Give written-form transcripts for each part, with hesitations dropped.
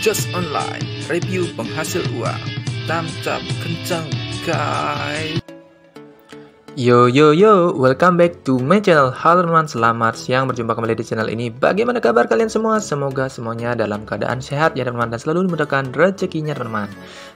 Just Online, review penghasil uang. Tancap kencang, guys. Yo, welcome back to my channel. Halo teman-teman, selamat siang, berjumpa kembali di channel ini. Bagaimana kabar kalian semua? Semoga semuanya dalam keadaan sehat ya teman-teman, dan selalu dimudahkan rezekinya teman-teman.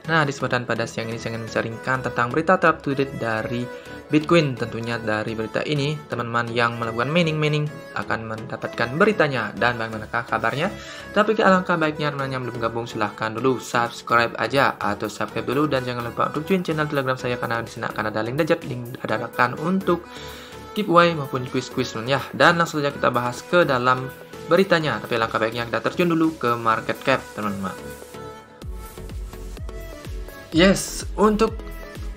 Nah, di kesempatan pada siang ini saya ingin menceritakan tentang berita up to date dari Bitcoin. Tentunya dari berita ini, teman-teman yang melakukan mining akan mendapatkan beritanya. Dan bagaimanakah kabarnya? Tapi alangkah baiknya teman-teman yang belum gabung, silahkan dulu subscribe aja atau subscribe dulu, dan jangan lupa untuk join channel Telegram saya karena di sana akan ada link ada untuk giveaway maupun quiz ya. Dan langsung saja kita bahas ke dalam beritanya. Tapi langkah baiknya kita terjun dulu ke market cap teman-teman. Yes, untuk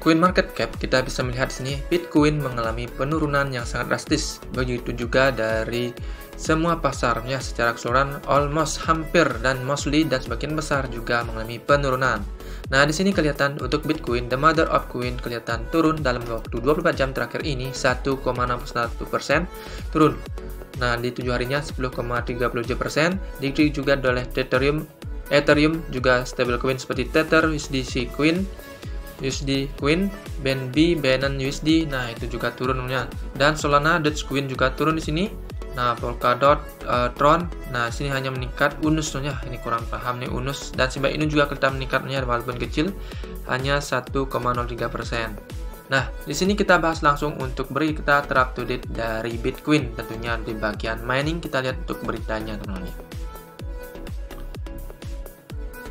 Coin market cap kita bisa melihat di sini Bitcoin mengalami penurunan yang sangat drastis. Begitu juga dari semua pasarnya secara keseluruhan, almost hampir dan mostly dan sebagian besar juga mengalami penurunan. Nah, di sini kelihatan untuk Bitcoin, the mother of coin, kelihatan turun dalam waktu 24 jam terakhir ini 1,61% turun. Nah, di 7 harinya 10,37%. Diikuti juga oleh Ethereum juga stablecoin seperti Tether, USD Coin, BNB, Binance USD. Nah, itu juga turunnya. Dan Solana, Dogecoin juga turun di sini. Nah, Polkadot, Tron, nah sini hanya meningkat unusnya, ini kurang paham nih unus, dan Shiba Inu juga kelihatan meningkatnya walaupun kecil, hanya 1,03%. Nah, di sini kita bahas langsung untuk berita up to date dari Bitcoin. Tentunya di bagian mining kita lihat untuk beritanya teman-teman.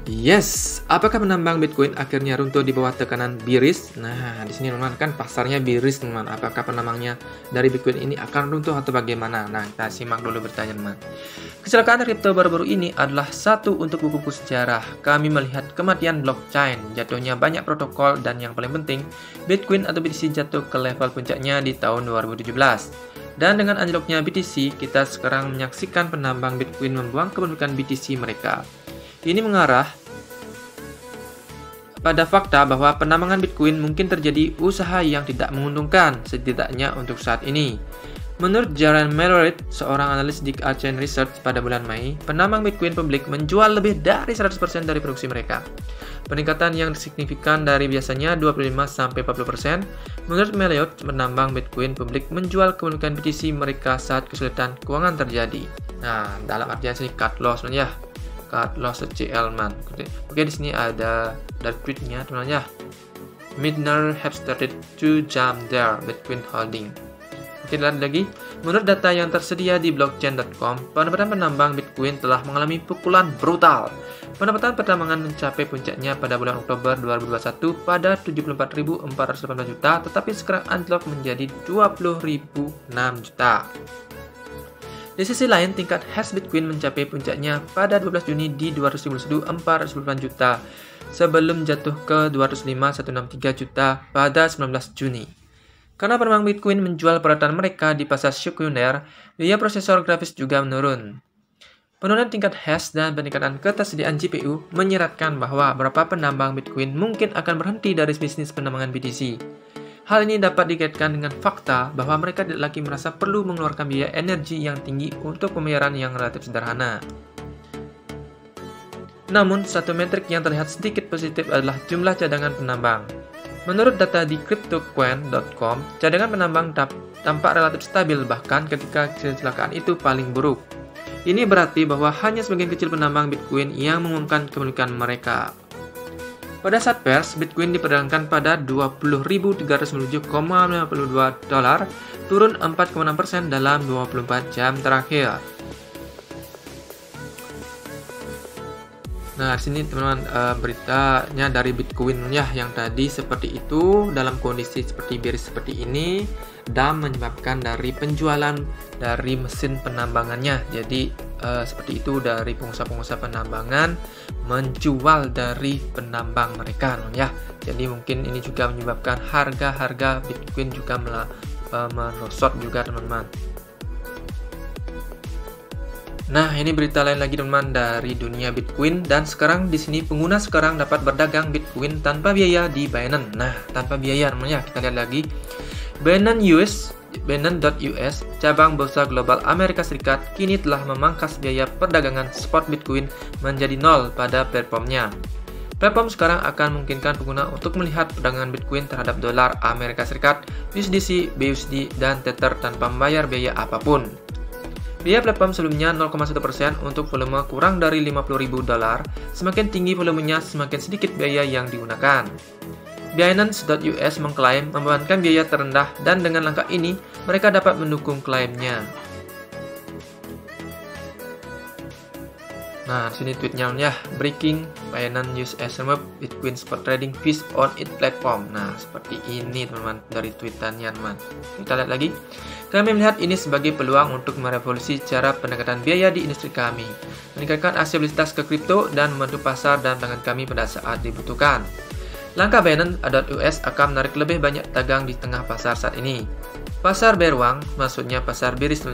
Yes, apakah penambang Bitcoin akhirnya runtuh di bawah tekanan bearish? Nah, di sini teman-teman kan pasarnya bearish teman. Apakah penambangnya dari Bitcoin ini akan runtuh atau bagaimana? Nah, kita simak dulu bertanya teman. Kecelakaan kripto baru-baru ini adalah satu untuk buku sejarah. Kami melihat kematian blockchain, jatuhnya banyak protokol, dan yang paling penting, Bitcoin atau BTC jatuh ke level puncaknya di tahun 2017. Dan dengan anjloknya BTC, kita sekarang menyaksikan penambang Bitcoin membuang kepemilikan BTC mereka. Ini mengarah pada fakta bahwa penambangan Bitcoin mungkin terjadi usaha yang tidak menguntungkan, setidaknya untuk saat ini. Menurut Jaron Mellerit, seorang analis di Chain Research, pada bulan Mei, penambang Bitcoin publik menjual lebih dari 100% dari produksi mereka. Peningkatan yang signifikan dari biasanya 25-40%. Menurut Mellerit, penambang Bitcoin publik menjual kepemilikan BTC mereka saat kesulitan keuangan terjadi. Nah, dalam artian sini cut loss ya. Cut loss CL man. Oke, di sini ada dari tweetnya teman-teman ya. Midner have started to jump their Bitcoin holding. Oke, lihat lagi. Menurut data yang tersedia di blockchain.com, pendapatan penambang Bitcoin telah mengalami pukulan brutal. Pendapatan pertambangan mencapai puncaknya pada bulan Oktober 2021 pada 74.418 juta, tetapi sekarang anjlok menjadi 20.006 juta. Di sisi lain, tingkat hash Bitcoin mencapai puncaknya pada 12 Juni di 251.490 juta sebelum jatuh ke 205.163 juta pada 19 Juni. Karena penambang Bitcoin menjual peralatan mereka di pasar sekunder, biaya prosesor grafis juga menurun. Penurunan tingkat hash dan peningkatan ketersediaan GPU menyiratkan bahwa beberapa penambang Bitcoin mungkin akan berhenti dari bisnis penambangan BTC. Hal ini dapat dikaitkan dengan fakta bahwa mereka tidak lagi merasa perlu mengeluarkan biaya energi yang tinggi untuk pembayaran yang relatif sederhana. Namun, satu metrik yang terlihat sedikit positif adalah jumlah cadangan penambang. Menurut data di CryptoCoin.com, cadangan penambang tampak relatif stabil bahkan ketika kecelakaan itu paling buruk. Ini berarti bahwa hanya sebagian kecil penambang Bitcoin yang mengumumkan kepemilikan mereka. Pada saat pers, Bitcoin diperdagangkan pada $20.397,52, turun 4,6% dalam 24 jam terakhir. Nah, sini teman-teman beritanya dari Bitcoin ya, yang tadi seperti itu dalam kondisi seperti bearish seperti ini, dan menyebabkan dari penjualan dari mesin penambangannya. Jadi seperti itu dari pengusaha-pengusaha penambangan menjual dari penambang mereka ya. Jadi mungkin ini juga menyebabkan harga Bitcoin juga merosot juga teman-teman. Nah, ini berita lain lagi teman-teman dari dunia Bitcoin, dan sekarang di sini pengguna sekarang dapat berdagang Bitcoin tanpa biaya di Binance. Nah, tanpa biaya teman-teman ya. Kita lihat lagi. Binance Binance.US, cabang bursa global Amerika Serikat, kini telah memangkas biaya perdagangan spot Bitcoin menjadi nol pada platformnya. Platform sekarang akan memungkinkan pengguna untuk melihat perdagangan Bitcoin terhadap dolar Amerika Serikat, USDC, BUSD, dan Tether tanpa membayar biaya apapun. Biaya platform sebelumnya 0,1% untuk volume kurang dari $50.000. Semakin tinggi volumenya, semakin sedikit biaya yang digunakan. Binance.US mengklaim membebankan biaya terendah dan dengan langkah ini, mereka dapat mendukung klaimnya. Nah, sini tweetnya ya, breaking Binance US remove Bitcoin spot trading fees on its platform. Nah, seperti ini teman-teman dari tweetannya teman. Kita lihat lagi. Kami melihat ini sebagai peluang untuk merevolusi cara pendekatan biaya di industri kami, meningkatkan aksesibilitas ke kripto dan membantu pasar dan tangan kami pada saat dibutuhkan. Langkah Binance.US akan menarik lebih banyak dagang di tengah pasar saat ini. Pasar bear uang, maksudnya pasar bearish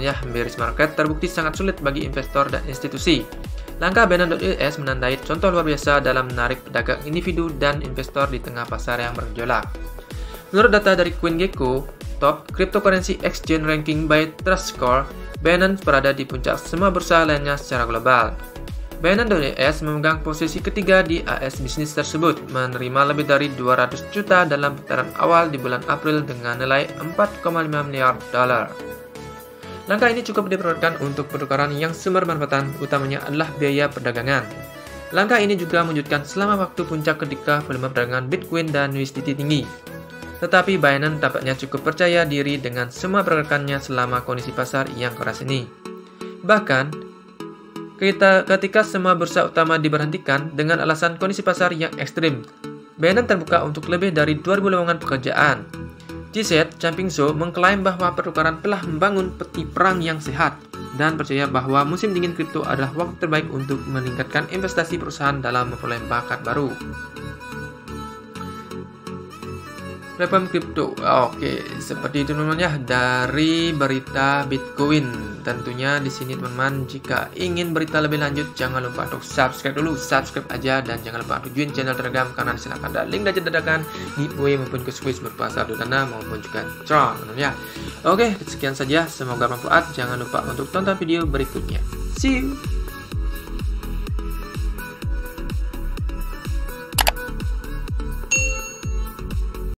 market, terbukti sangat sulit bagi investor dan institusi. Langkah Binance.US menandai contoh luar biasa dalam menarik pedagang individu dan investor di tengah pasar yang bergejolak. Menurut data dari CoinGecko, top cryptocurrency exchange ranking by TrustScore, Binance berada di puncak semua bursa lainnya secara global. Binance.US memegang posisi ketiga di AS bisnis tersebut, menerima lebih dari 200 juta dalam putaran awal di bulan April dengan nilai 4,5 miliar dolar. Langkah ini cukup diperlukan untuk pertukaran yang sumber manfaatan utamanya adalah biaya perdagangan. Langkah ini juga mewujudkan selama waktu puncak ketika volume perdagangan Bitcoin dan USDT tinggi. Tetapi Binance tampaknya cukup percaya diri dengan semua pergerakannya selama kondisi pasar yang keras ini. Bahkan, ketika semua bursa utama diberhentikan dengan alasan kondisi pasar yang ekstrim, Binance terbuka untuk lebih dari 2.000 lowongan pekerjaan. GZ Jumping Show mengklaim bahwa pertukaran telah membangun peti perang yang sehat dan percaya bahwa musim dingin kripto adalah waktu terbaik untuk meningkatkan investasi perusahaan dalam memperoleh bakat baru. Platform kripto. Oke, seperti itu teman-teman ya dari berita Bitcoin. Tentunya di sini teman-teman jika ingin berita lebih lanjut jangan lupa untuk subscribe dulu, subscribe aja dan jangan lupa untuk join channel Telegram karena di sana akan ada link dan dadakan giveaway maupun quiz berpasar di sana maupun juga Tron teman-teman ya. Oke, sekian saja, semoga bermanfaat. Jangan lupa untuk tonton video berikutnya. See you.